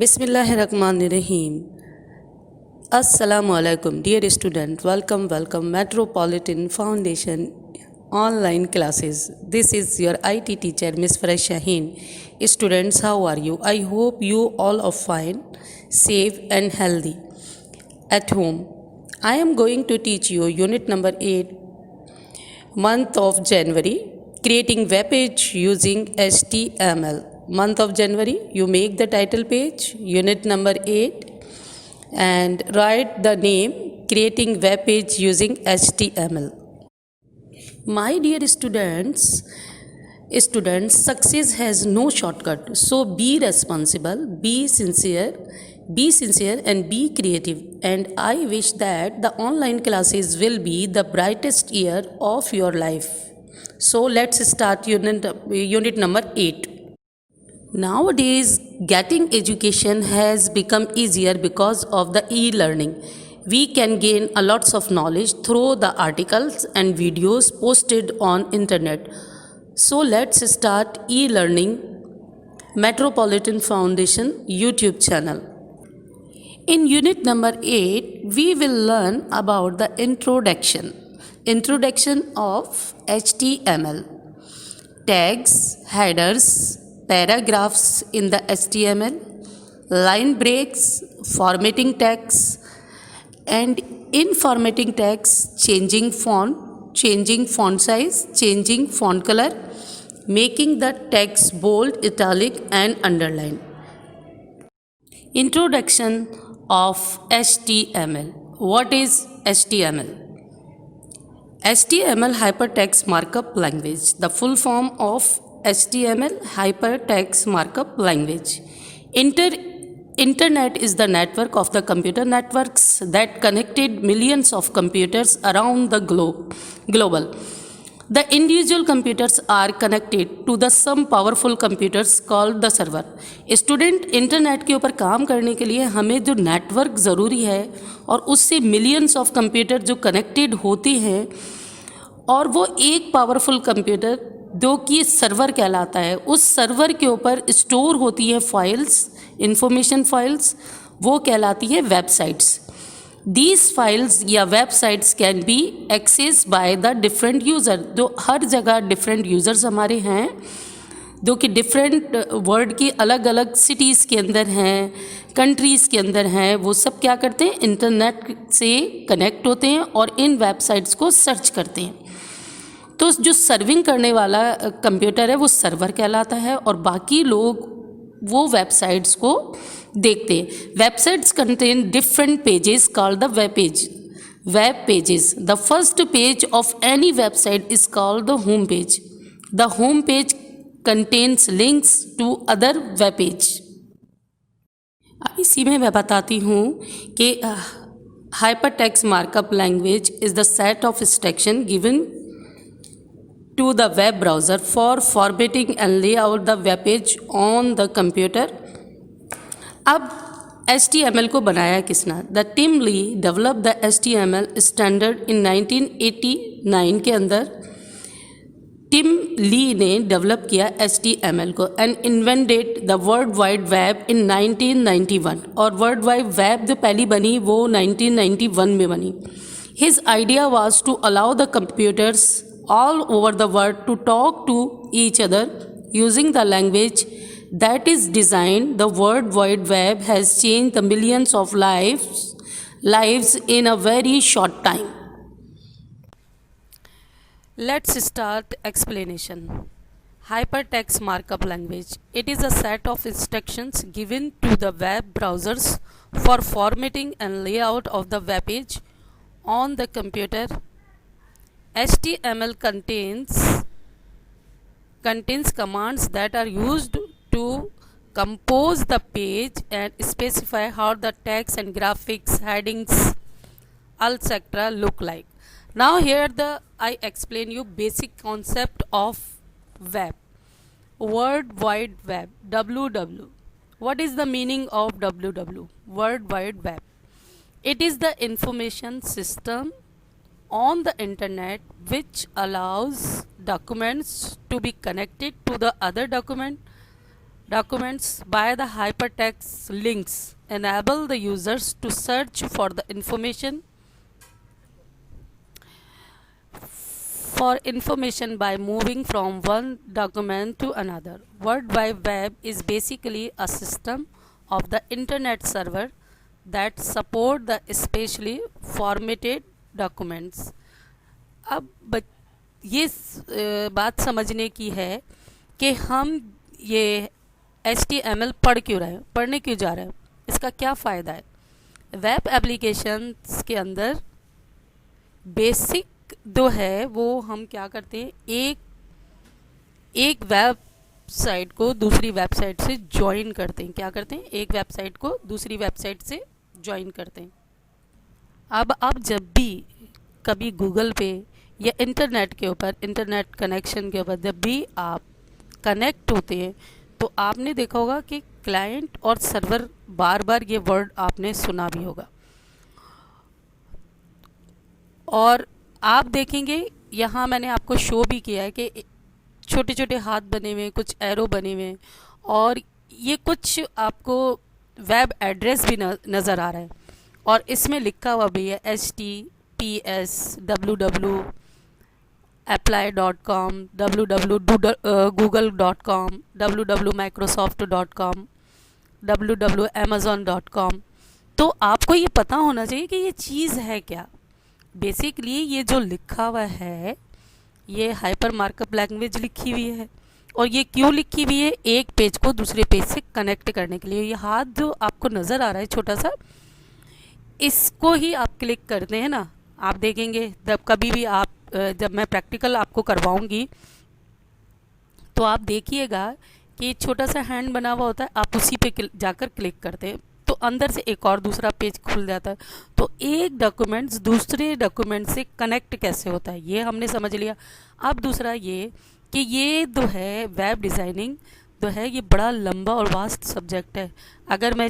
Bismillahirrahmanirrahim. Assalamu alaikum, dear student. Welcome, Metropolitan Foundation online classes. This is your IT teacher, Miss Faraz Shaheen. Students, how are you? I hope you all are fine, safe, and healthy at home. I am going to teach you unit number 8, month of January, creating web page using HTML. Month of January, you make the title page, unit number 8, and write the name, creating web page using HTML. My dear students, success has no shortcut. So be responsible, be sincere and be creative. And I wish that the online classes will be the brightest year of your life. So let's start unit number 8. Nowadays, getting education has become easier because of the e-learning. We can gain a lots of knowledge through the articles and videos posted on internet. So let's start e-learning Metropolitan Foundation YouTube channel. In unit number 8, we will learn about the introduction of HTML, tags, headers, paragraphs in the HTML, line breaks, formatting text, and in formatting text, changing font size, changing font color, making the text bold, italic, and underline. Introduction of HTML. What is HTML? HTML Hypertext Markup Language. The full form of HTML Hypertext Markup Language. Internet is the network of the computer networks that connected millions of computers around the global. The individual computers are connected to the some powerful computers called the server. Student internet के ऊपर काम करने के लिए हमें जो network ज़रूरी है और उससे मिलियंस ऑफ कंप्यूटर जो कनेक्टेड होते हैं और वो एक पावरफुल कंप्यूटर जो कि सर्वर कहलाता है, उस सर्वर के ऊपर स्टोर होती है फाइल्स, इंफॉर्मेशन फाइल्स, वो कहलाती है वेबसाइट्स. These files या websites can be access by the different user. जो हर जगह डिफरेंट यूज़र्स हमारे हैं जो कि डिफरेंट वर्ल्ड की अलग अलग सिटीज़ के अंदर हैं, कंट्रीज़ के अंदर हैं, वो सब क्या करते हैं, इंटरनेट से कनेक्ट होते हैं और इन वेबसाइट्स को सर्च करते हैं. तो जो सर्विंग करने वाला कंप्यूटर है वो सर्वर कहलाता है और बाकी लोग वो वेबसाइट्स को देखते हैं. Websites contain different pages called the web pages. The first page of any website is called the home page. The home page contains links to other web page. इसी में मैं बताती हूँ कि hypertext markup language is the set of instruction given to the web browser for formatting and layout the web page on the computer. अब HTML को बनाया किसने? The Tim Lee developed the HTML standard in 1989 के अंदर Tim ली ने develop किया HTML को and invented the world wide web in 1991. और वर्ल्ड वाइड वेब जो पहली बनी वो 1991 में बनी. His idea was to allow the computers all over the world to talk to each other using the language that is designed. The World Wide Web has changed the millions of lives in a very short time. Let's start explanation. Hypertext Markup Language. It is a set of instructions given to the web browsers for formatting and layout of the web page on the computer. HTML contains commands that are used to compose the page and specify how the text and graphics, headings, etc. look like. Now here I explain you basic concept of web. World Wide Web, WW. What is the meaning of WW? World Wide Web. It is the information system on the internet which allows documents to be connected to the other document Documents by the hypertext links enable the users to search for the information by moving from one document to another. World Wide Web is basically a system of the internet server that support the specially formatted documents. अब ये बात समझने की है कि हम ये HTML पढ़ने क्यों जा रहे हैं, इसका क्या फ़ायदा है। वेब एप्लीकेशंस के अंदर बेसिक जो है वो हम क्या करते हैं, एक वेबसाइट को दूसरी वेबसाइट से ज्वाइन करते हैं। क्या करते हैं, एक वेबसाइट को दूसरी वेबसाइट से ज्वाइन करते हैं। अब आप जब भी कभी गूगल पे या इंटरनेट के ऊपर, इंटरनेट कनेक्शन के ऊपर जब भी आप कनेक्ट होते हैं तो आपने देखा होगा कि क्लाइंट और सर्वर, बार बार ये वर्ड आपने सुना भी होगा। और आप देखेंगे यहाँ मैंने आपको शो भी किया है कि छोटे छोटे हाथ बने हुए, कुछ एरो बने हुए, और ये कुछ आपको वेब एड्रेस भी नज़र आ रहा है और इसमें लिखा हुआ भी है HTTPS www apply.com www.google.com www.microsoft.com www.amazon.com। तो आपको ये पता होना चाहिए कि ये चीज़ है क्या। बेसिकली ये जो लिखा हुआ है ये हाइपर मार्कअप लैंग्वेज लिखी हुई है, और ये क्यों लिखी हुई है, एक पेज को दूसरे पेज से कनेक्ट करने के लिए। ये हाथ जो आपको नज़र आ रहा है छोटा सा, इसको ही आप क्लिक करते हैं ना, आप देखेंगे जब कभी भी आप जब मैं प्रैक्टिकल आपको करवाऊंगी तो आप देखिएगा कि छोटा सा हैंड बना हुआ होता है, आप उसी पे जाकर क्लिक करते हैं तो अंदर से एक और दूसरा पेज खुल जाता है। तो एक डॉक्यूमेंट्स दूसरे डॉक्यूमेंट से कनेक्ट कैसे होता है ये हमने समझ लिया। अब दूसरा ये कि ये जो है वेब डिज़ाइनिंग जो है ये बड़ा लंबा और वास्ट सब्जेक्ट है। अगर मैं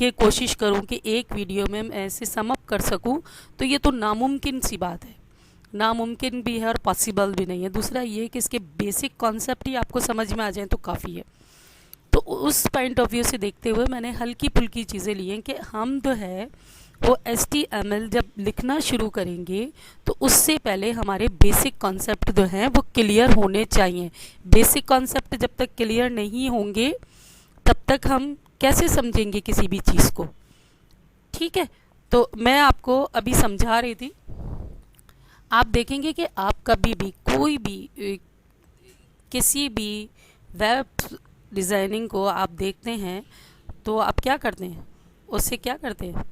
ये कोशिश करूं कि एक वीडियो में मैं ऐसे सम अप कर सकूं तो ये तो नामुमकिन सी बात है, नामुमकिन भी है और पॉसिबल भी नहीं है। दूसरा ये कि इसके बेसिक कॉन्सेप्ट ही आपको समझ में आ जाए तो काफ़ी है। तो उस पॉइंट ऑफ व्यू से देखते हुए मैंने हल्की फुल्की चीज़ें ली हैं कि हम जो है वो HTML जब लिखना शुरू करेंगे तो उससे पहले हमारे बेसिक कॉन्सेप्ट जो हैं वो क्लियर होने चाहिए। बेसिक कॉन्सेप्ट जब तक क्लियर नहीं होंगे तब तक हम कैसे समझेंगे किसी भी चीज़ को। ठीक है, तो मैं आपको अभी समझा रही थी। आप देखेंगे कि आप कभी भी कोई भी किसी भी वेब डिज़ाइनिंग को आप देखते हैं तो आप क्या करते हैं, उससे क्या करते हैं,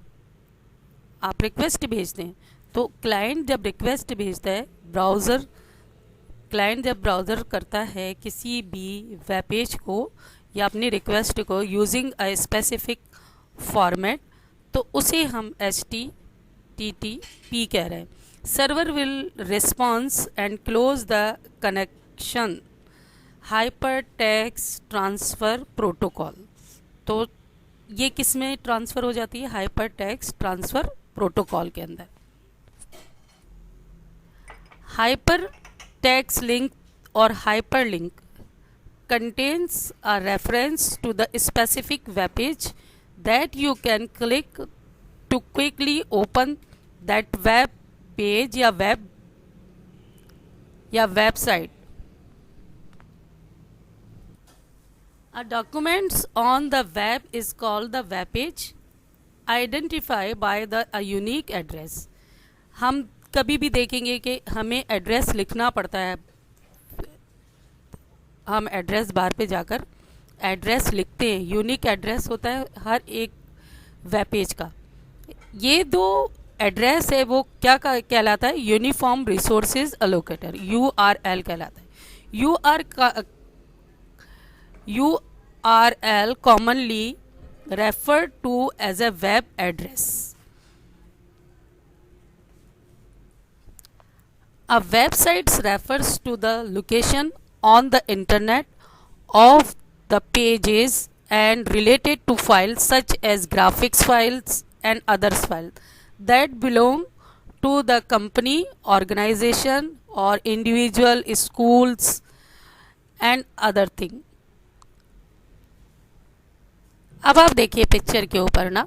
आप रिक्वेस्ट भेजते हैं। तो क्लाइंट जब रिक्वेस्ट भेजता है, क्लाइंट जब ब्राउज़र करता है किसी भी वेब पेज को या अपनी रिक्वेस्ट को यूजिंग अ स्पेसिफिक फॉर्मेट, तो उसे हम HTTP कह रहे हैं। Server will response and close the connection hypertext transfer protocol. तो ये किस में ट्रांसफ़र हो जाती है, हाइपरटेक्स्ट ट्रांसफ़र प्रोटोकॉल के अंदर। हाइपरटेक्स्ट लिंक और hyperlink contains a reference to the specific web page that you can click to quickly open that web page या website. A documents on the web is called the web page, identified by a unique address. हम कभी भी देखेंगे कि हमें address लिखना पड़ता है, हम एड्रेस बार पे जाकर एड्रेस लिखते हैं। यूनिक एड्रेस होता है हर एक वेब पेज का। ये दो एड्रेस है वो क्या कहलाता है, यूनिफॉर्म रिसोर्सेज अलोकेटर, URL कहलाता है। URL commonly referred to as a web address. A website refers to the location on the internet of the pages and related to files such as graphics files and other files that belong to the company, organization or individual, schools and other thing. अब आप देखिए picture के ऊपर ना,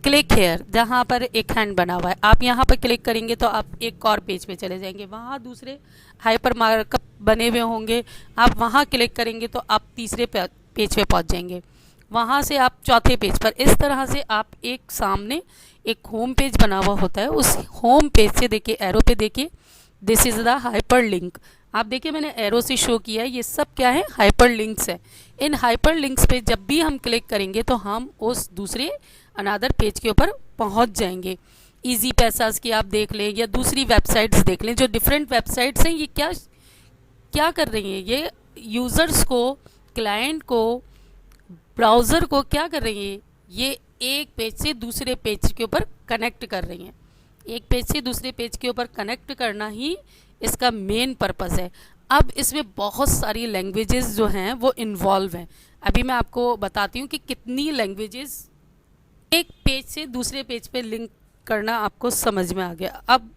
click here, जहाँ पर एक hand बना हुआ है, आप यहाँ पर क्लिक करेंगे तो आप एक और पेज पे चले जाएंगे, वहाँ दूसरे हाइपर मार्कअप बने हुए होंगे, आप वहाँ क्लिक करेंगे तो आप तीसरे पेज पे पहुँच जाएंगे, वहाँ से आप चौथे पेज पर। इस तरह से आप एक सामने एक होम पेज बना हुआ होता है, उस होम पेज से देखिए एरो पे देखिए, this is the hyper link. आप देखिए मैंने एरो से शो किया है, ये सब क्या है, हाइपर लिंक्स है। इन हाइपर लिंक्स पे जब भी हम क्लिक करेंगे तो हम उस दूसरे अनदर पेज के ऊपर पहुंच जाएंगे। इजी पैसास की आप देख लें या दूसरी वेबसाइट्स देख लें, जो डिफरेंट वेबसाइट्स हैं, ये क्या क्या कर रही हैं, ये यूज़र्स को, क्लाइंट को, ब्राउज़र को क्या कर रही हैं, ये एक पेज से दूसरे पेज के ऊपर कनेक्ट कर रही हैं। एक पेज से दूसरे पेज के ऊपर कनेक्ट करना ही इसका मेन पर्पस है। अब इसमें बहुत सारी लैंग्वेजेस जो हैं वो इन्वॉल्व हैं। अभी मैं आपको बताती हूँ कि कितनी लैंग्वेजेस एक पेज से दूसरे पेज पे लिंक करना आपको समझ में आ गया। अब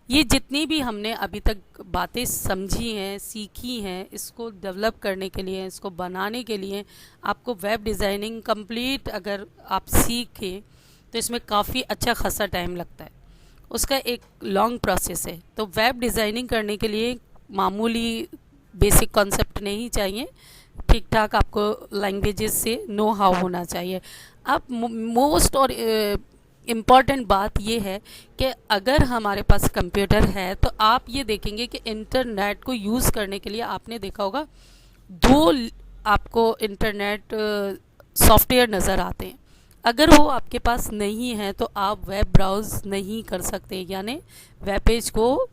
ये जितनी भी हमने अभी तक बातें समझी हैं, सीखी हैं, इसको डेवलप करने के लिए, इसको बनाने के लिए, आपको वेब डिज़ाइनिंग कंप्लीट अगर आप सीखें तो इसमें काफ़ी अच्छा खासा टाइम लगता है, उसका एक लॉन्ग प्रोसेस है। तो वेब डिज़ाइनिंग करने के लिए मामूली बेसिक कॉन्सेप्ट नहीं चाहिए, ठीक ठाक आपको लैंग्वेजेस से नो हाउ होना चाहिए। अब मोस्ट और इम्पॉर्टेंट बात ये है कि अगर हमारे पास कंप्यूटर है तो आप ये देखेंगे कि इंटरनेट को यूज़ करने के लिए आपने देखा होगा दो आपको इंटरनेट सॉफ्टवेयर नज़र आते हैं। अगर वो आपके पास नहीं है तो आप वेब ब्राउज़ नहीं कर सकते, यानी वेब पेज को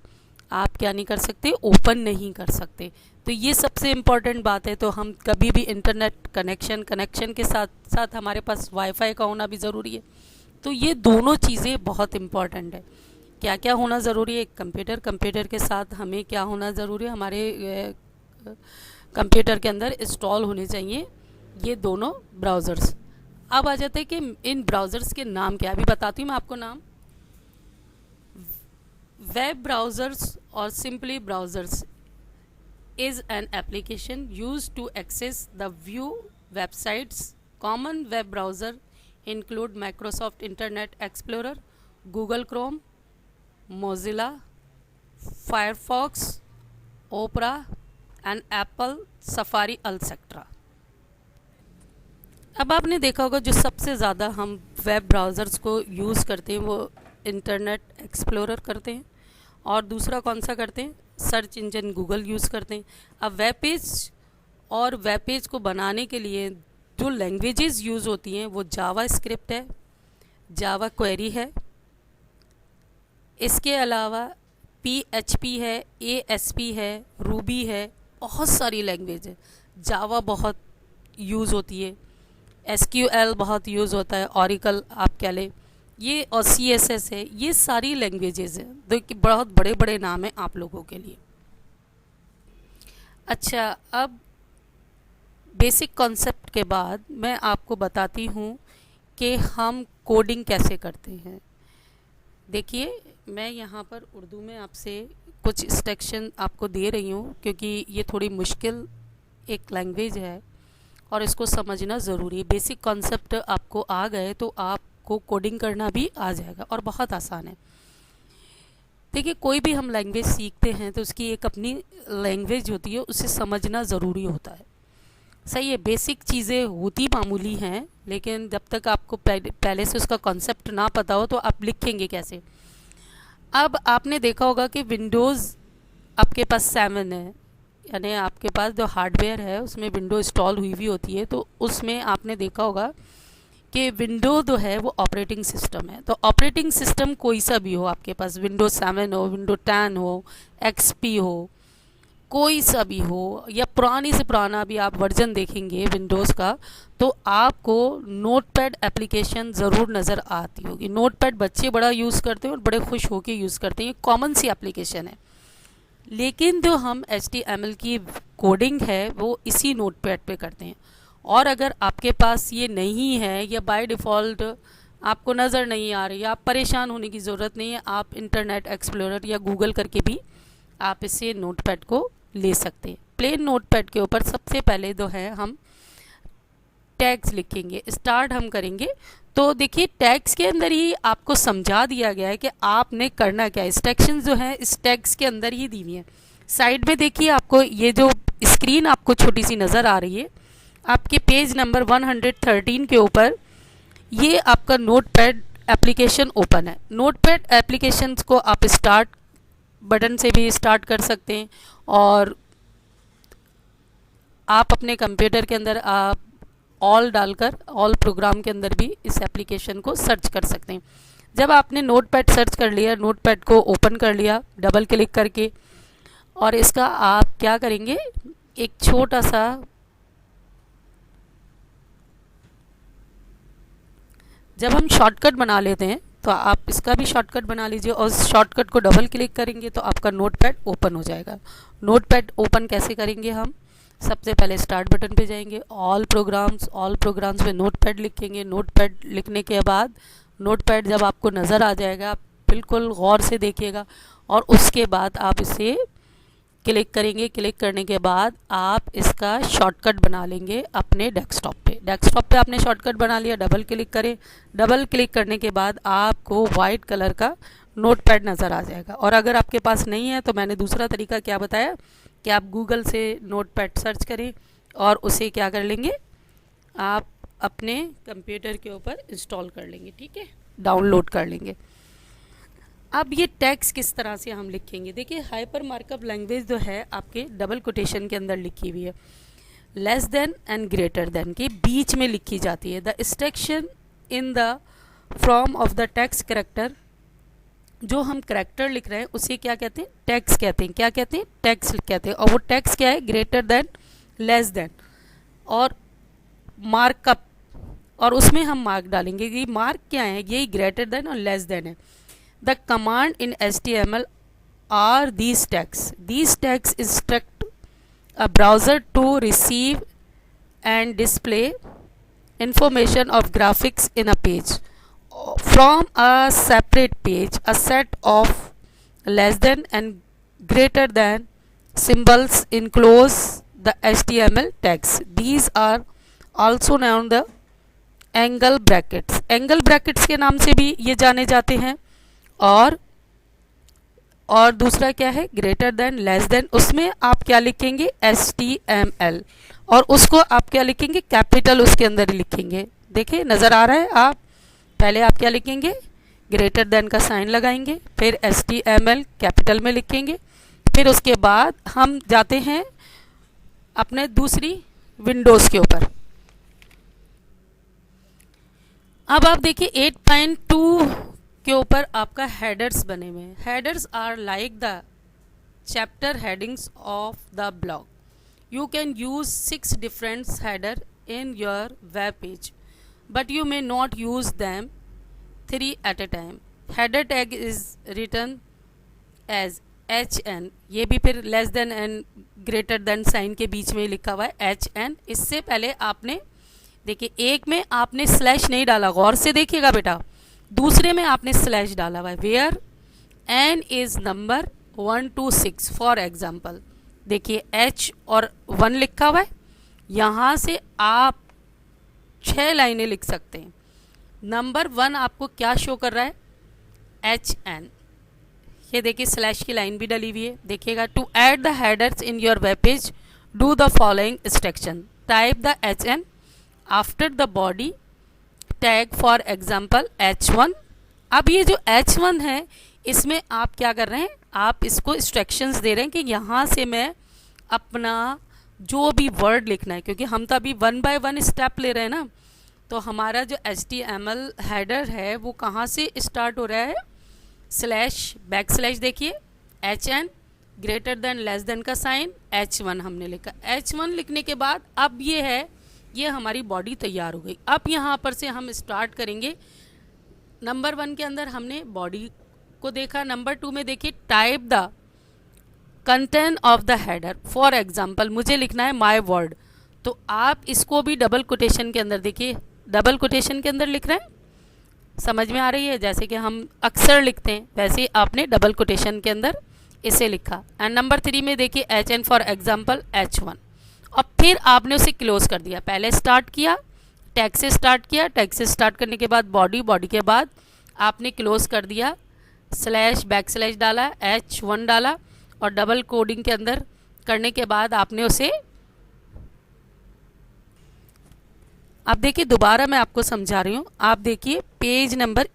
आप क्या नहीं कर सकते, ओपन नहीं कर सकते। तो ये सबसे इम्पॉर्टेंट बात है। तो हम कभी भी इंटरनेट कनेक्शन के साथ साथ हमारे पास वाईफाई का होना भी ज़रूरी है। तो ये दोनों चीज़ें बहुत इम्पॉर्टेंट है। क्या क्या होना ज़रूरी है, कंप्यूटर के साथ हमें क्या होना ज़रूरी है, हमारे कंप्यूटर के अंदर इंस्टॉल होने चाहिए ये दोनों ब्राउज़र्स। अब आ जाते हैं कि इन ब्राउज़र्स के नाम क्या, अभी बताती हूँ मैं आपको नाम। वेब ब्राउज़र्स और simply browsers is an application used to access the view websites. Common web browser include Microsoft Internet Explorer, Google Chrome, Mozilla, Firefox, Opera and Apple Safari etc. अब आपने देखा होगा जो सबसे ज़्यादा हम वेब ब्राउज़र्स को यूज़ करते हैं वो इंटरनेट एक्सप्लोरर करते हैं, और दूसरा कौन सा करते हैं, सर्च इंजन गूगल यूज़ करते हैं। अब वेब पेज को बनाने के लिए जो लैंग्वेजेस यूज़ होती हैं वो जावा स्क्रिप्ट है, जावा क्वेरी है, इसके अलावा PHP है, ASP है, रूबी है, बहुत सारी लैंग्वेज है। जावा बहुत यूज़ होती है, SQL बहुत यूज़ होता है, ऑरिकल आप क्या लें, ये और CSS है, ये सारी लैंग्वेजेस हैं। देखिए बहुत बड़े बड़े नाम हैं आप लोगों के लिए। अच्छा, अब बेसिक कॉन्सेप्ट के बाद मैं आपको बताती हूँ कि हम कोडिंग कैसे करते हैं। देखिए मैं यहाँ पर उर्दू में आपसे कुछ इंस्ट्रक्शन आपको दे रही हूँ, क्योंकि ये थोड़ी मुश्किल एक लैंग्वेज है और इसको समझना ज़रूरी है। बेसिक कॉन्सेप्ट आपको आ गए तो आपको कोडिंग करना भी आ जाएगा और बहुत आसान है। देखिए कोई भी हम लैंग्वेज सीखते हैं तो उसकी एक अपनी लैंग्वेज होती है, उसे समझना ज़रूरी होता है। सही है, बेसिक चीज़ें होती मामूली हैं, लेकिन जब तक आपको पहले से उसका कॉन्सेप्ट ना पता हो तो आप लिखेंगे कैसे। अब आपने देखा होगा कि विंडोज़ आपके पास 7 है, यानी आपके पास जो हार्डवेयर है उसमें विंडो इंस्टॉल हुई हुई होती है। तो उसमें आपने देखा होगा कि विंडो जो है वो ऑपरेटिंग सिस्टम है। तो ऑपरेटिंग सिस्टम कोई सा भी हो, आपके पास विंडो 7 हो, विंडो 10 हो, XP हो, कोई सा भी हो, या पुरानी से पुराना भी आप वर्जन देखेंगे विंडोज़ का, तो आपको नोटपैड एप्लीकेशन ज़रूर नज़र आती होगी। नोटपैड बच्चे बड़ा यूज़ करते हैं और बड़े खुश होकर यूज़ करते हैं, ये कॉमन सी एप्लीकेशन है। लेकिन जो हम HTML की कोडिंग है वो इसी नोटपैड पे करते हैं। और अगर आपके पास ये नहीं है या बाय डिफ़ॉल्ट आपको नज़र नहीं आ रही, आप परेशान होने की ज़रूरत नहीं है, आप इंटरनेट एक्सप्लोरर या गूगल करके भी आप इसे नोटपैड को ले सकते हैं। प्लेन नोटपैड के ऊपर सबसे पहले जो है हम टैग्स लिखेंगे, स्टार्ट हम करेंगे। तो देखिए टैग्स के अंदर ही आपको समझा दिया गया है कि आपने करना क्या है। इंस्ट्रक्शंस जो है इस टैग्स के अंदर ही दी हुई है। साइड में देखिए आपको ये जो स्क्रीन आपको छोटी सी नज़र आ रही है, आपके पेज नंबर 113 के ऊपर ये आपका नोटपैड एप्लीकेशन ओपन है। नोटपैड एप्लीकेशंस को आप स्टार्ट बटन से भी स्टार्ट कर सकते हैं, और आप अपने कंप्यूटर के अंदर आप ऑल डालकर ऑल प्रोग्राम के अंदर भी इस एप्लीकेशन को सर्च कर सकते हैं। जब आपने नोटपैड सर्च कर लिया, नोटपैड को ओपन कर लिया डबल क्लिक करके, और इसका आप क्या करेंगे, एक छोटा सा जब हम शॉर्टकट बना लेते हैं तो आप इसका भी शॉर्टकट बना लीजिए, और शॉर्टकट को डबल क्लिक करेंगे तो आपका नोटपैड ओपन हो जाएगा। नोटपैड ओपन कैसे करेंगे हम, सबसे पहले स्टार्ट बटन पे जाएंगे, ऑल प्रोग्राम्स में नोटपैड लिखेंगे। नोटपैड लिखने के बाद नोटपैड जब आपको नज़र आ जाएगा आप बिल्कुल गौर से देखिएगा, और उसके बाद आप इसे क्लिक करेंगे। क्लिक करने के बाद आप इसका शॉर्टकट बना लेंगे अपने डेस्कटॉप पे। डेस्कटॉप पे आपने शॉर्टकट बना लिया, डबल क्लिक करें। डबल क्लिक करने के बाद आपको वाइट कलर का नोटपैड नज़र आ जाएगा। और अगर आपके पास नहीं है तो मैंने दूसरा तरीका क्या बताया कि आप गूगल से नोटपैड सर्च करें और उसे क्या कर लेंगे, आप अपने कंप्यूटर के ऊपर इंस्टॉल कर लेंगे, ठीक है, डाउनलोड कर लेंगे। अब ये टैग्स किस तरह से हम लिखेंगे, देखिए हाइपर मार्कअप लैंग्वेज जो है आपके डबल कोटेशन के अंदर लिखी हुई है। Less than and greater then के बीच में लिखी जाती है। The instruction in the form of the text character, जो हम करेक्टर लिख रहे हैं उसे क्या कहते हैं, टैग्स कहते हैं। क्या कहते हैं, टैग्स कहते हैं। और वो टैग्स क्या है, ग्रेटर देन, लेस देन और मार्कअप, और उसमें हम मार्क डालेंगे। ये मार्क क्या है, यही ग्रेटर देन और लेस देन है। The command in HTML are these tags. These tags instruct a browser to receive and display information of graphics in a page. From a separate page, a set of less than and greater than symbols enclose the HTML tags. These are also known the angle brackets. Angle brackets के नाम से भी ये जाने जाते हैं। और दूसरा क्या है, ग्रेटर देन, लेस देन, उसमें आप क्या लिखेंगे, HTML, और उसको आप क्या लिखेंगे, कैपिटल उसके अंदर लिखेंगे। देखिए नज़र आ रहा है, आप पहले आप क्या लिखेंगे, ग्रेटर देन का साइन लगाएंगे, फिर HTML कैपिटल में लिखेंगे, फिर उसके बाद हम जाते हैं अपने दूसरी विंडोज़ के ऊपर। अब आप देखिए 8.2 के ऊपर आपका हेडर्स बने हुए हैं। Headers are like the chapter headings of the blog. You can use 6 different header in your web page, but you may not use them 3 at a time. Header tag is written as HN, ये भी फिर less than and greater than sign के बीच में लिखा हुआ है HN। इससे पहले आपने देखिए, एक में आपने स्लैश नहीं डाला, गौर से देखिएगा बेटा, दूसरे में आपने स्लैश डाला हुआ है। Where n is number 1 to 6 for example. देखिए H और 1 लिखा हुआ है, यहाँ से आप 6 लाइनें लिख सकते हैं। नंबर 1 आपको क्या शो कर रहा है, HN। ये देखिए स्लैश की लाइन भी डली हुई है, देखिएगा। To add the headers in your web page do the following instruction, type the HN after the body tag, for example H1। अब ये जो H1 है इसमें आप क्या कर रहे हैं, आप इसको इंस्ट्रक्शंस दे रहे हैं कि यहाँ से मैं अपना जो भी वर्ड लिखना है, क्योंकि हम तो अभी 1 by 1 स्टेप ले रहे हैं ना, तो हमारा जो HTML हेडर है वो कहाँ से स्टार्ट हो रहा है, स्लैश बैक स्लैश, देखिए HN greater than less then का साइन H1 हमने लिखा। H1 लिखने के बाद अब ये है, ये हमारी बॉडी तैयार हो गई। अब यहाँ पर से हम स्टार्ट करेंगे। नंबर 1 के अंदर हमने बॉडी को देखा, नंबर 2 में देखिए type the content of the header, for example मुझे लिखना है माय वर्ड, तो आप इसको भी डबल कोटेशन के अंदर, देखिए डबल कोटेशन के अंदर लिख रहे हैं, समझ में आ रही है, जैसे कि हम अक्सर लिखते हैं वैसे ही आपने डबल कोटेशन के अंदर इसे लिखा। एंड नंबर 3 में देखिए HN फॉर एग्जाम्पल H1, और फिर आपने उसे क्लोज कर दिया। पहले स्टार्ट किया, टैग से स्टार्ट किया, टैग से स्टार्ट करने के बाद बॉडी, बॉडी के बाद आपने क्लोज कर दिया, स्लैश बैक स्लैश डाला, H1 डाला और डबल कोडिंग के अंदर करने के बाद आपने उसे, अब देखिए दोबारा मैं आपको समझा रही हूँ, आप देखिए पेज नंबर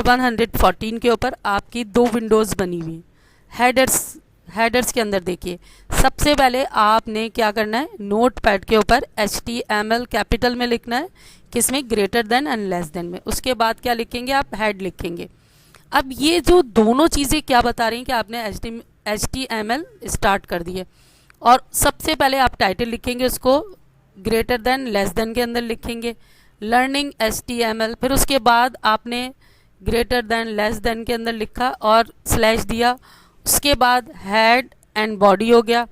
114 के ऊपर आपकी दो विंडोज़ बनी हुई हैं। हेडर्स के अंदर देखिए, सबसे पहले आपने क्या करना है, नोट पैड के ऊपर HTML कैपिटल में लिखना है, किसमें, greater than and less then में। उसके बाद क्या लिखेंगे आप, हेड लिखेंगे। अब ये जो दोनों चीज़ें क्या बता रही हैं कि आपने HTML स्टार्ट कर दिए, और सबसे पहले आप टाइटल लिखेंगे, उसको ग्रेटर देन लेस देन के अंदर लिखेंगे, लर्निंग HTML। फिर उसके बाद आपने ग्रेटर देन लेस देन के अंदर लिखा और स्लैश दिया। उसके बाद हेड एंड बॉडी हो गया।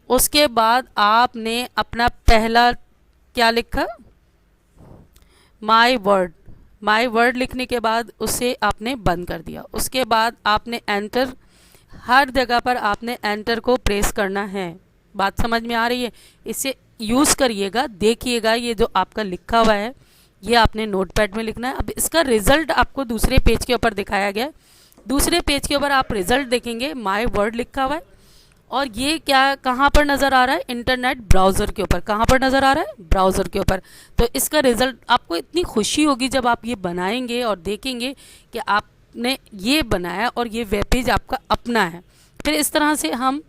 उसके बाद आपने अपना पहला क्या लिखा, माय वर्ड लिखने के बाद उसे आपने बंद कर दिया। उसके बाद आपने एंटर, हर जगह पर आपने एंटर को प्रेस करना है। बात समझ में आ रही है? इसे यूज़ करिएगा, देखिएगा ये जो आपका लिखा हुआ है ये आपने नोटपैड में लिखना है। अब इसका रिजल्ट आपको दूसरे पेज के ऊपर दिखाया गया है। दूसरे पेज के ऊपर आप रिजल्ट देखेंगे, माय वर्ड लिखा हुआ है, और ये क्या कहाँ पर नज़र आ रहा है, इंटरनेट ब्राउज़र के ऊपर। कहाँ पर नज़र आ रहा है, ब्राउज़र के ऊपर। तो इसका रिजल्ट आपको इतनी खुशी होगी जब आप ये बनाएंगे और देखेंगे कि आपने ये बनाया और ये वेब पेज आपका अपना है। फिर इस तरह से हम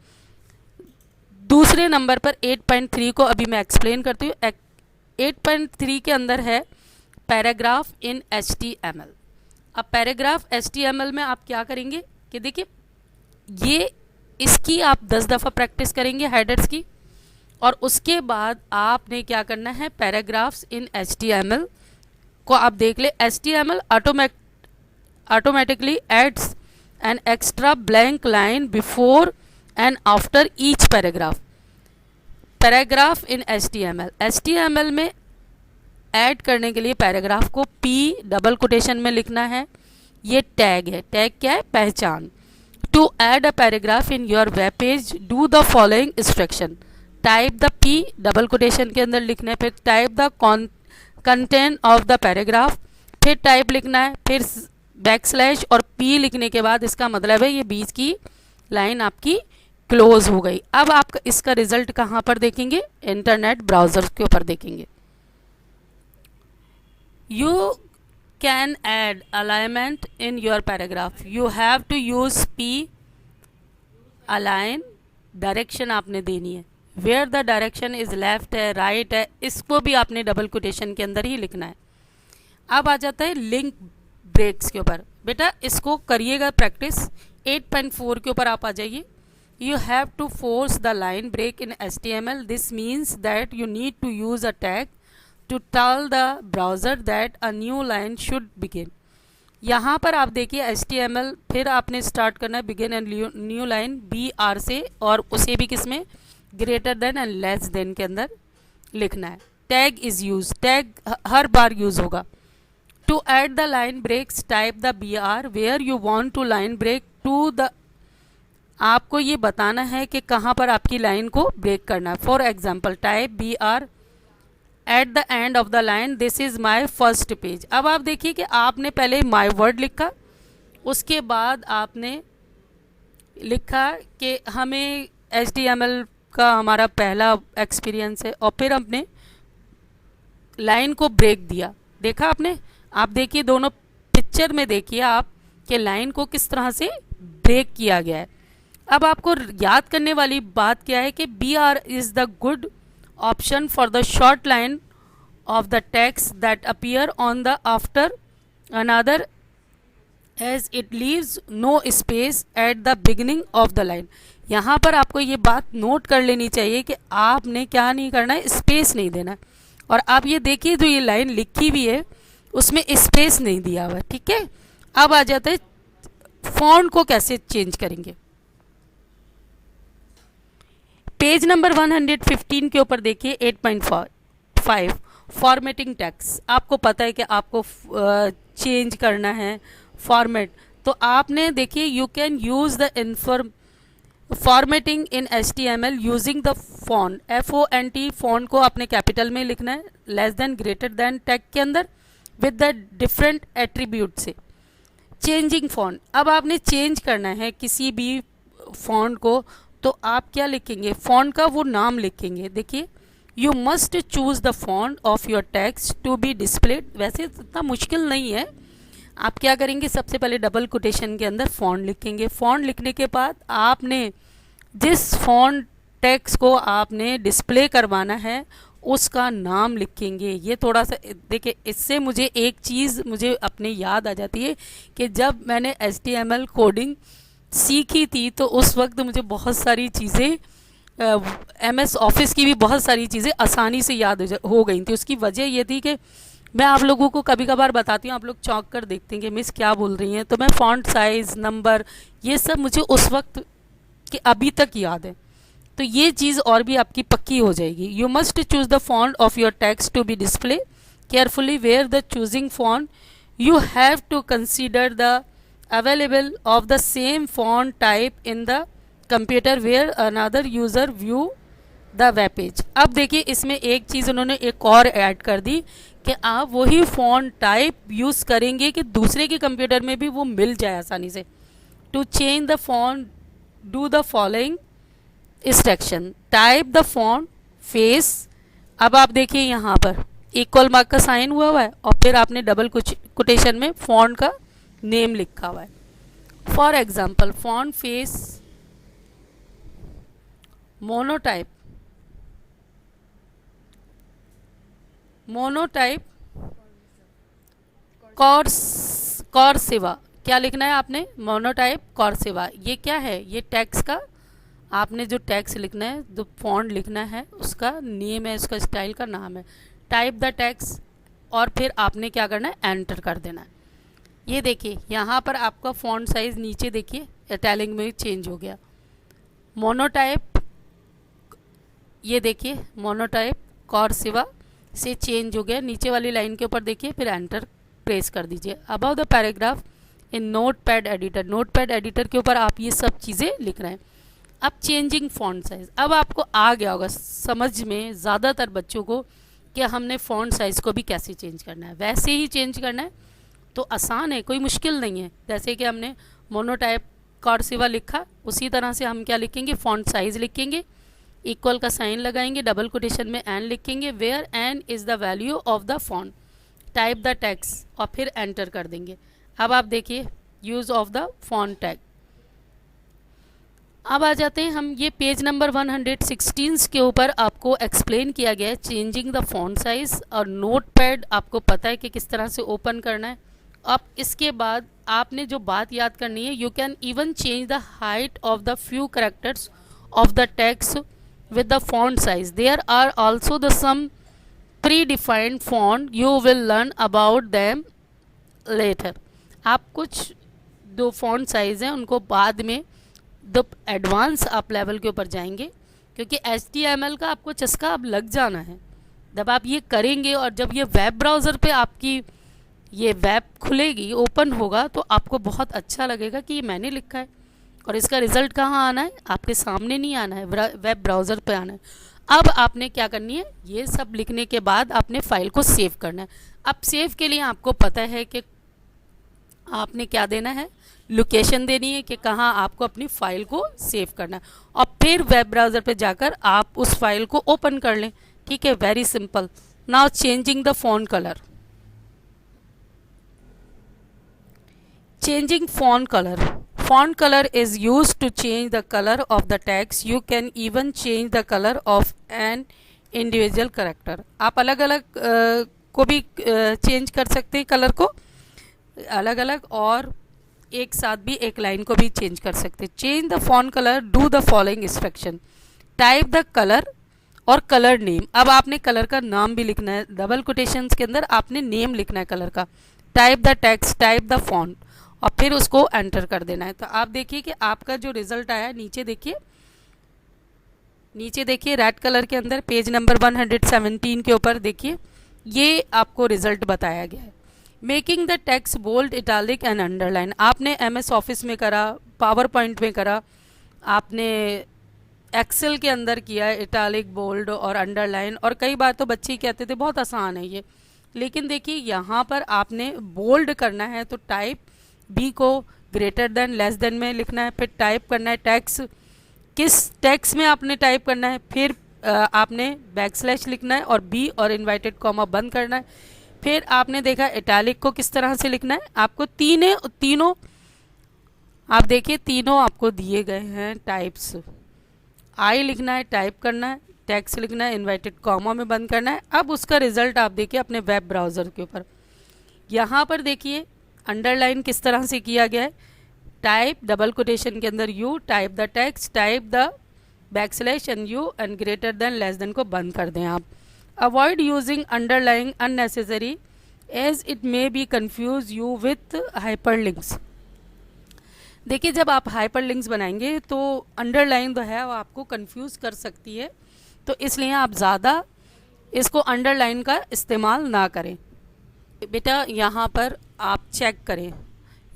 दूसरे नंबर पर 8.3 को अभी मैं एक्सप्लेन करती हूँ। 8.3 के अंदर है पैराग्राफ इन HTML। अब पैराग्राफ HTML में आप क्या करेंगे कि देखिए, ये इसकी आप 10 दफ़ा प्रैक्टिस करेंगे हेडर्स की, और उसके बाद आपने क्या करना है, पैराग्राफ्स इन HTML को आप देख ले। HTML automatically adds an extra blank line before and after each paragraph। Paragraph in HTML में ऐड करने के लिए पैराग्राफ को P डबल कोटेशन में लिखना है। ये टैग है। टैग क्या है, पहचान। To add a paragraph in your web page do the following instruction. Type the P double quotation के अंदर लिखना है, फिर type the content of the paragraph, फिर टाइप लिखना है, फिर बैक स्लैश और P लिखने के बाद इसका मतलब है ये बीच की लाइन आपकी क्लोज हो गई। अब आप इसका रिजल्ट कहाँ पर देखेंगे, इंटरनेट ब्राउज़र के ऊपर देखेंगे। You can add alignment in your paragraph. You have to use P align। Direction आपने देनी है, where the direction is left है, right है, इसको भी आपने डबल कोटेशन के अंदर ही लिखना है। अब आ जाता है लिंक ब्रेक्स के ऊपर। बेटा इसको करिएगा प्रैक्टिस। 8.4 के ऊपर आप आ जाइए। You have to force the line break in HTML. This means that you need to use a tag to tell the browser that a new line should begin। यहाँ पर आप देखिए HTML, फिर आपने स्टार्ट करना है begin and new line BR से, और उसे भी किसमें, greater than and less than के अंदर लिखना है। टैग इज़ यूज, टैग हर बार यूज़ होगा। To add the line breaks type the BR where you want to line break to the, आपको ये बताना है कि कहाँ पर आपकी लाइन को ब्रेक करना है। For example type BR at the end of the line, this is my first page. अब आप देखिए कि आपने पहले माई वर्ड लिखा, उसके बाद आपने लिखा कि हमें HTML का हमारा पहला एक्सपीरियंस है, और फिर हमने लाइन को ब्रेक दिया। देखा आपने? आप देखिए दोनों पिक्चर में देखिए आप कि लाइन को किस तरह से ब्रेक किया गया है। अब आपको याद करने वाली बात क्या है कि BR is the good option for the short line of the text that appear on the after another, as it leaves no space at the beginning of the line। यहाँ पर आपको ये बात नोट कर लेनी चाहिए कि आपने क्या नहीं करना है, स्पेस नहीं देना। और आप ये देखिए जो ये लाइन लिखी हुई है उसमें स्पेस नहीं दिया हुआ, ठीक है। अब आ जाता है फॉन्ट को कैसे चेंज करेंगे। पेज नंबर 115 के ऊपर देखिए 8.5 फॉर्मेटिंग टेक्स्ट। आपको पता है कि आपको चेंज करना है फॉर्मेट, तो आपने देखिए you can use the formatting in HTML using the font, FONT font को आपने कैपिटल में लिखना है, less than greater than tag के अंदर विद द डिफरेंट एट्रीब्यूट से। चेंजिंग फॉन्ट, अब आपने चेंज करना है किसी भी फॉन्ट को, तो आप क्या लिखेंगे, फॉन्ट का वो नाम लिखेंगे। देखिए, you must choose the font of your text to be displayed. वैसे इतना मुश्किल नहीं है। आप क्या करेंगे, सबसे पहले डबल कोटेशन के अंदर फॉन्ट लिखेंगे। फॉन्ट लिखने के बाद आपने जिस फॉन्ट टेक्स्ट को आपने डिस्प्ले करवाना है उसका नाम लिखेंगे। ये थोड़ा सा देखिए, इससे मुझे एक चीज़ मुझे अपने याद आ जाती है कि जब मैंने HTML कोडिंग सीखी थी तो उस वक्त मुझे बहुत सारी चीज़ें MS ऑफिस की भी बहुत सारी चीज़ें आसानी से याद हो गई थी। उसकी वजह ये थी कि मैं आप लोगों को कभी कभार बताती हूँ, आप लोग चौंक कर देखते हैं कि मिस क्या बोल रही हैं, तो मैं फॉन्ट साइज़, नंबर, ये सब मुझे उस वक्त के अभी तक याद है। तो ये चीज़ और भी आपकी पक्की हो जाएगी। You must choose the font of your text to be display carefully where the choosing font you have to consider the available of the same font type in the computer where another user view the web page. अब देखिए, इसमें एक चीज़ उन्होंने एक और add कर दी कि आप वही फॉन्ट टाइप यूज़ करेंगे कि दूसरे के कंप्यूटर में भी वो मिल जाए आसानी से। To change the font do the following instruction, type the font face. अब आप देखिए यहाँ पर इक्वल मार्क का साइन हुआ है और फिर आपने डबल कोटेशन में फॉन्ट का नेम लिखा हुआ है। For example, font face Monotype Corsiva, क्या लिखना है आपने, मोनोटाइप कॉर्सिवा। ये क्या है, ये टैक्स का आपने जो टैक्स लिखना है, जो फॉन्ट लिखना है उसका नेम है, उसका स्टाइल का नाम है। टाइप द टैक्स और फिर आपने क्या करना है, एंटर कर देना है। ये देखिए यहाँ पर आपका फॉन्ट साइज़ नीचे देखिए इटैलिक में चेंज हो गया। मोनोटाइप, ये देखिए मोनोटाइप कॉर्सिवा से चेंज हो गया। नीचे वाली लाइन के ऊपर देखिए, फिर एंटर प्रेस कर दीजिए। Above the paragraph in notepad editor, notepad editor के ऊपर आप ये सब चीज़ें लिख रहे हैं। अब चेंजिंग फॉन्ट साइज़, अब आपको आ गया होगा समझ में ज़्यादातर बच्चों को कि हमने फॉन्ट साइज़ को भी कैसे चेंज करना है। वैसे ही चेंज करना है तो आसान है, कोई मुश्किल नहीं है। जैसे कि हमने मोनोटाइप कॉर्सिवा लिखा, उसी तरह से हम क्या लिखेंगे, फॉन्ट साइज़ लिखेंगे, इक्वल का साइन लगाएंगे, डबल कोटेशन में एन लिखेंगे, where N is the value of the font, type the text और फिर एंटर कर देंगे। अब आप देखिए use of the font tag. अब आ जाते हैं हम, ये पेज नंबर 116 के ऊपर आपको एक्सप्लेन किया गया है चेंजिंग द फॉन्ट साइज़, और नोटपैड आपको पता है कि किस तरह से ओपन करना है। अब इसके बाद आपने जो बात याद करनी है, you can even change the height of the few characters of the text with the font size. There are also the some predefined font, you will learn about them later. आप कुछ दो फॉन्ट साइज़ हैं उनको बाद में the advance आप level के ऊपर जाएंगे, क्योंकि HTML का आपको चस्का अब लग जाना है। जब आप ये करेंगे और जब ये वेब ब्राउज़र पे आपकी ये वेब खुलेगी, ओपन होगा, तो आपको बहुत अच्छा लगेगा कि ये मैंने लिखा है। और इसका रिज़ल्ट कहाँ आना है, आपके सामने नहीं आना है, वेब ब्राउज़र पे आना है। अब आपने क्या करनी है, ये सब लिखने के बाद आपने फ़ाइल को सेव करना है। अब सेव के लिए आपको पता है कि आपने क्या देना है, लोकेशन देनी है कि कहाँ आपको अपनी फ़ाइल को सेव करना है, और फिर वेब ब्राउज़र पे जाकर आप उस फाइल को ओपन कर लें। ठीक है, very simple. Now changing the font colour, changing font color. Font color is used to change the color of the text. You can even change the color of an individual character. आप अलग अलग को भी change कर सकते हैं, colour को अलग अलग, और एक साथ भी एक लाइन को भी चेंज कर सकते हैं। Change the font colour, do the following instruction, type the colour और कलर नेम। अब आपने कलर का नाम भी लिखना है, डबल कोटेशंस के अंदर आपने नेम लिखना है कलर का। Type the text, type the font और फिर उसको एंटर कर देना है। तो आप देखिए कि आपका जो रिज़ल्ट आया है, नीचे देखिए, नीचे देखिए रेड कलर के अंदर पेज नंबर 117 के ऊपर देखिए, ये आपको रिज़ल्ट बताया गया है। Making the text bold, italic and underline, आपने MS ऑफिस में करा, पावर पॉइंट में करा, आपने एक्सेल के अंदर किया है, इटैलिक, बोल्ड और अंडरलाइन, और कई बार तो बच्चे कहते थे बहुत आसान है ये, लेकिन देखिए यहाँ पर आपने बोल्ड करना है तो टाइप बी को ग्रेटर देन लेस देन में लिखना है, फिर टाइप करना है टैक्स, किस टैक्स में आपने टाइप करना है, फिर आपने बैकस्लैश लिखना है और बी और इन्वर्टेड कॉमा बंद करना है। फिर आपने देखा इटैलिक को किस तरह से लिखना है, आपको तीनों आप देखिए तीनों आपको दिए गए हैं टाइप्स। आई लिखना है, टाइप करना है, टैक्स लिखना है, इन्वर्टेड कॉमा में बंद करना है। अब उसका रिजल्ट आप देखिए अपने वेब ब्राउज़र के ऊपर। यहाँ पर देखिए अंडरलाइन किस तरह से किया गया है, टाइप डबल कोटेशन के अंदर U, type the text, type the backslash and U and greater than less than को बंद कर दें आप। Avoid using underline unnecessary as it may be confuse you with hyperlinks. देखिए जब आप हाइपरलिंक्स बनाएंगे तो अंडरलाइन तो है वो आपको कंफ्यूज कर सकती है, तो इसलिए आप ज़्यादा इसको अंडरलाइन का इस्तेमाल ना करें। बेटा यहाँ पर आप चेक करें,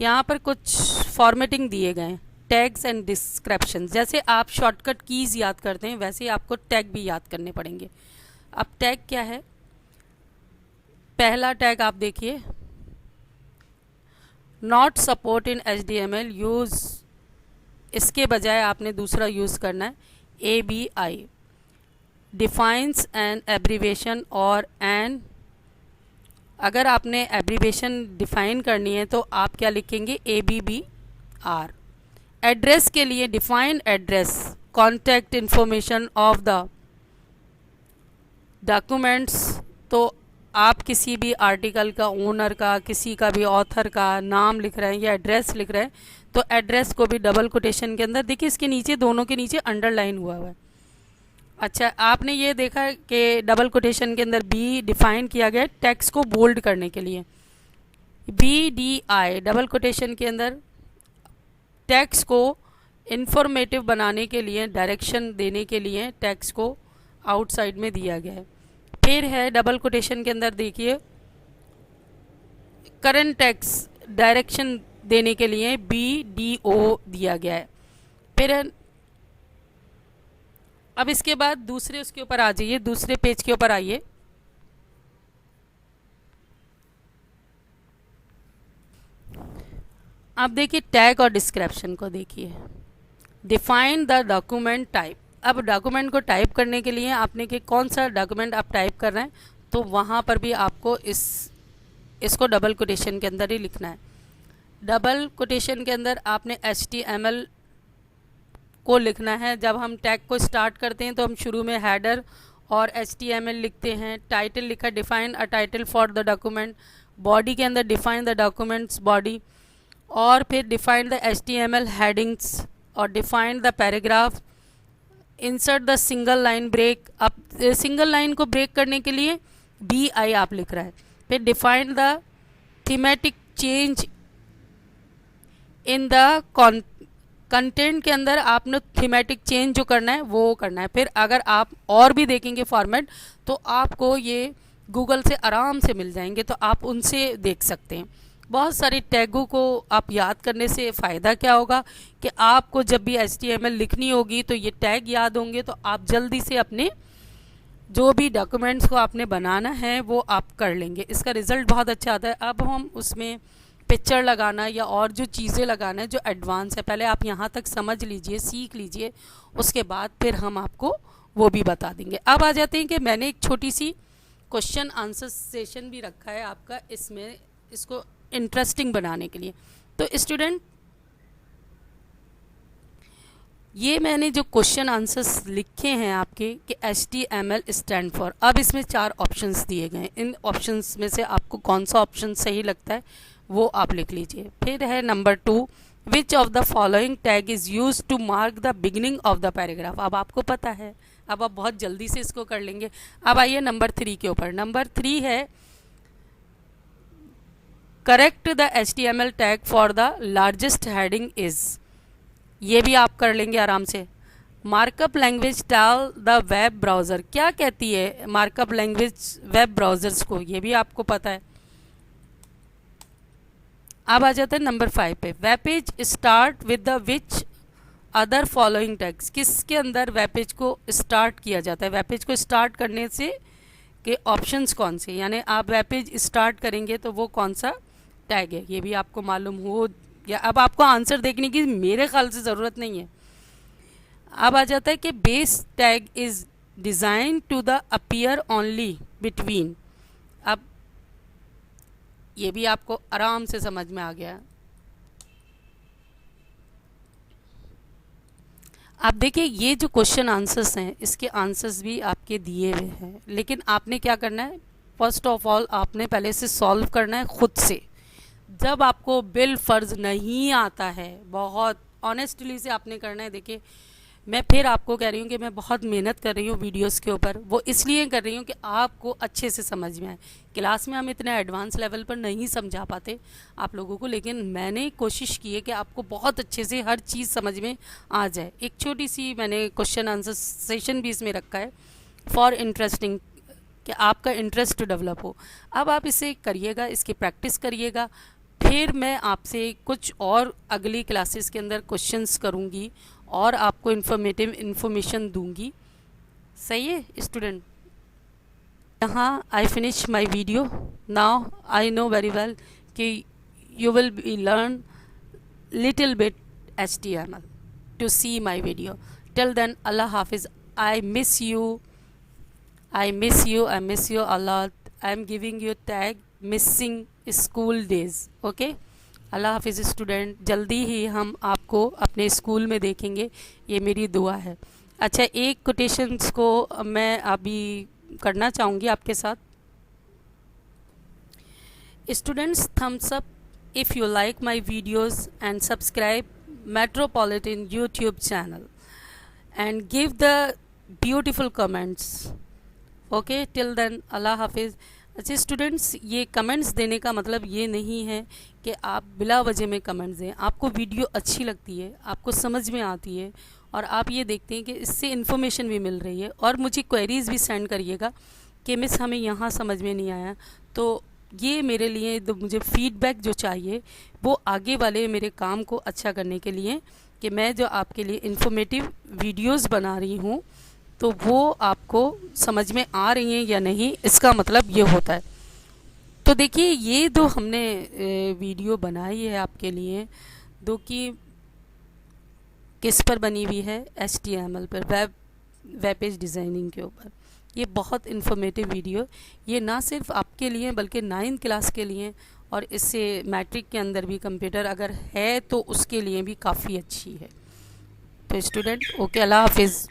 यहाँ पर कुछ फॉर्मेटिंग दिए गए हैं, टैग्स एंड डिस्क्रिप्शन। जैसे आप शॉर्टकट कीज़ याद करते हैं वैसे ही आपको टैग भी याद करने पड़ेंगे। अब टैग क्या है, पहला टैग आप देखिए not support in HTML use, इसके बजाय आपने दूसरा यूज़ करना है ABI, डिफाइंस एन एब्रीवेशन और एन। अगर आपने एब्रीवेशन डिफाइन करनी है तो आप क्या लिखेंगे ABBR। एड्रेस के लिए define address, contact information of the documents, तो आप किसी भी आर्टिकल का ओनर का, किसी का भी ऑथर का नाम लिख रहे हैं या एड्रेस लिख रहे हैं तो एड्रेस को भी डबल कोटेशन के अंदर, देखिए इसके नीचे दोनों के नीचे अंडरलाइन हुआ है। अच्छा आपने ये देखा कि डबल कोटेशन के अंदर बी डिफाइन किया गया टेक्स्ट को बोल्ड करने के लिए, BDI डबल कोटेशन के अंदर टेक्स्ट को इंफॉर्मेटिव बनाने के लिए, डायरेक्शन देने के लिए टेक्स्ट को आउटसाइड में दिया गया है। फिर है डबल कोटेशन के अंदर देखिए करंट टेक्स्ट डायरेक्शन देने के लिए BDO दिया गया है। फिर अब इसके बाद दूसरे उसके ऊपर आ जाइए, दूसरे पेज के ऊपर आइए। आप देखिए टैग और डिस्क्रिप्शन को देखिए, डिफाइन द डॉक्यूमेंट टाइप। अब डॉक्यूमेंट को टाइप करने के लिए आपने कि कौन सा डॉक्यूमेंट आप टाइप कर रहे हैं तो वहाँ पर भी आपको इसको डबल कोटेशन के अंदर ही लिखना है। डबल कोटेशन के अंदर आपने HTML को लिखना है। जब हम टैग को स्टार्ट करते हैं तो हम शुरू में हेडर और HTML लिखते हैं। टाइटल लिखा define a title for the document, body के अंदर डिफाइन द डॉक्यूमेंट्स बॉडी, और फिर डिफाइन द HTML हेडिंग्स और define the paragraph, insert the single line break. अब सिंगल लाइन को ब्रेक करने के लिए BI आप लिख रहा है। फिर define the thematic change in the content के अंदर आपने थीमेटिक चेंज जो करना है वो करना है। फिर अगर आप और भी देखेंगे फॉर्मेट तो आपको ये गूगल से आराम से मिल जाएंगे, तो आप उनसे देख सकते हैं। बहुत सारे टैगों को आप याद करने से फ़ायदा क्या होगा कि आपको जब भी HTML लिखनी होगी तो ये टैग याद होंगे, तो आप जल्दी से अपने जो भी डॉक्यूमेंट्स को आपने बनाना है वो आप कर लेंगे। इसका रिज़ल्ट बहुत अच्छा आता है। अब हम उसमें पिक्चर लगाना या और जो चीज़ें लगाना है जो एडवांस है, पहले आप यहाँ तक समझ लीजिए, सीख लीजिए, उसके बाद फिर हम आपको वो भी बता देंगे। अब आ जाते हैं कि मैंने एक छोटी सी क्वेश्चन आंसर सेशन भी रखा है आपका इसमें, इसको इंटरेस्टिंग बनाने के लिए। तो स्टूडेंट ये मैंने जो क्वेश्चन आंसर्स लिखे हैं आपके कि HTML स्टैंड फॉर, अब इसमें 4 ऑप्शंस दिए गए हैं। इन ऑप्शंस में से आपको कौन सा ऑप्शन सही लगता है वो आप लिख लीजिए। फिर है number 2, which of the following tag is use to mark the beginning of the paragraph. अब आपको पता है, अब आप बहुत जल्दी से इसको कर लेंगे। अब आइए नंबर 3 के ऊपर। नंबर 3 है correct the HTML tag for the largest heading is, ये भी आप कर लेंगे आराम से। Markup language tell the web browser, क्या कहती है मार्कअप लैंग्वेज वेब ब्राउज़र्स को, ये भी आपको पता है। अब आ जाते हैं नंबर 5 पे, web page start with the which other following tags, किसके अंदर वेब पेज को स्टार्ट किया जाता है, वेब पेज को स्टार्ट करने से के ऑप्शंस कौन से, यानी आप वेब पेज स्टार्ट करेंगे तो वो कौन सा टैग है, ये भी आपको मालूम हो, या अब आपको आंसर देखने की मेरे ख्याल से ज़रूरत नहीं है। अब आ जाता है कि base tag is design to the appear only between. अब ये भी आपको आराम से समझ में आ गया। आप देखिए ये जो क्वेश्चन आंसर्स हैं इसके आंसर्स भी आपके दिए हुए हैं, लेकिन आपने क्या करना है, फर्स्ट ऑफ ऑल आपने पहले से सॉल्व करना है खुद से। जब आपको बिल फर्ज नहीं आता है, बहुत ऑनेस्टली से आपने करना है। देखिए मैं फिर आपको कह रही हूँ कि मैं बहुत मेहनत कर रही हूँ वीडियोस के ऊपर, वो इसलिए कर रही हूँ कि आपको अच्छे से समझ में आए। क्लास में हम इतने एडवांस लेवल पर नहीं समझा पाते आप लोगों को, लेकिन मैंने कोशिश की है कि आपको बहुत अच्छे से हर चीज़ समझ में आ जाए। एक छोटी सी मैंने क्वेश्चन आंसर सेशन भी इसमें रखा है फॉर इंटरेस्टिंग, कि आपका इंटरेस्ट डेवलप हो। अब आप इसे करिएगा, इसकी प्रैक्टिस करिएगा, फिर मैं आपसे कुछ और अगली क्लासेस के अंदर क्वेश्चंस करूँगी और आपको इन्फॉर्मेशन दूंगी। सही है स्टूडेंट? यहाँ I finish my video. Now I know very well कि you will be learn little bit HTML to see my video. Till then, Allah Hafiz. I miss you. I miss you a lot. I am giving you tag missing school days. Okay? अल्लाह हाफिज़ student, जल्दी ही हम आपको अपने school में देखेंगे, ये मेरी दुआ है। अच्छा, एक कोटेशंस को मैं अभी करना चाहूँगी आपके साथ। Students, thumbs up if you like my videos and subscribe Metropolitan YouTube channel and give the beautiful comments. Okay, till then अल्लाह हाफिज़। अच्छा स्टूडेंट्स, ये कमेंट्स देने का मतलब ये नहीं है कि आप बिला वजह में कमेंट्स दें। आपको वीडियो अच्छी लगती है, आपको समझ में आती है और आप ये देखते हैं कि इससे इन्फॉर्मेशन भी मिल रही है, और मुझे क्वेरीज़ भी सेंड करिएगा कि मिस हमें यहाँ समझ में नहीं आया। तो ये मेरे लिए तो मुझे फीडबैक जो चाहिए वो आगे वाले मेरे काम को अच्छा करने के लिए, कि मैं जो आपके लिए इन्फॉर्मेटिव वीडियोज़ बना रही हूँ तो वो आपको समझ में आ रही हैं या नहीं, इसका मतलब ये होता है। तो देखिए ये जो हमने वीडियो बनाई है आपके लिए, जो कि किस पर बनी हुई है, HTML पर, वेब पेज डिज़ाइनिंग के ऊपर। ये बहुत इन्फॉर्मेटिव वीडियो, ये ना सिर्फ आपके लिए बल्कि 9th क्लास के लिए, और इससे मैट्रिक के अंदर भी कंप्यूटर अगर है तो उसके लिए भी काफ़ी अच्छी है। तो स्टूडेंट, ओके, अल्लाह हाफिज़।